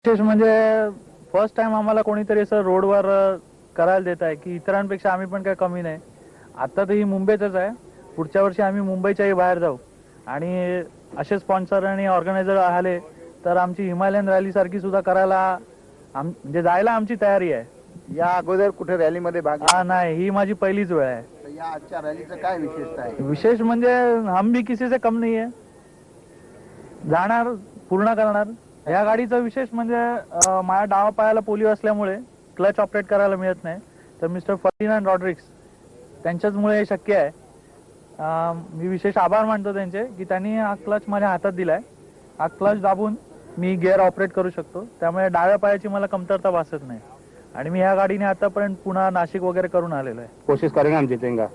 विशेष म्हणजे first time आम्हाला कोणीतरी असं रोडवर करायला देत आहे की इतरांपेक्षा आम्ही पण काही कमी नाही. आता तर ही मुंबईतच आहे, पुढच्या वर्षी आम्ही मुंबईच्याही बाहेर जाऊ आणि असे स्पॉन्सर आणि ऑर्गनायझर आले तर आमची हिमालयन रॅली सारखी सुद्धा करायला म्हणजे जायला आमची तयारी आहे. या अगोदर कुठे रॅलीमध्ये भाग नाही, ही माझी पहिलीच वेळ आहे. तर या आजच्या रॅलीचं काय विशेषता आहे? विशेष म्हणजे हम भी किसी से कम नाही आहे, जाणार पूर्ण करणार. या गाडीचं विशेष म्हणजे माझ्या डावा पायाला पोलिओ असल्यामुळे क्लच ऑपरेट करायला मिळत नाही, तर मिस्टर फर्डिनांड रॉड्रिक्स त्यांच्याचमुळे हे शक्य आहे. मी विशेष आभार मानतो त्यांचे की त्यांनी हा क्लच माझ्या हातात दिलाय. हा क्लच दाबून मी गिअर ऑपरेट करू शकतो, त्यामुळे डाव्या पायाची मला कमतरता भासत नाही आणि मी ह्या गाडीने आतापर्यंत पुन्हा नाशिक वगैरे करून आलेलो आहे. कोशिश करेंगे, हम जीतेंगे.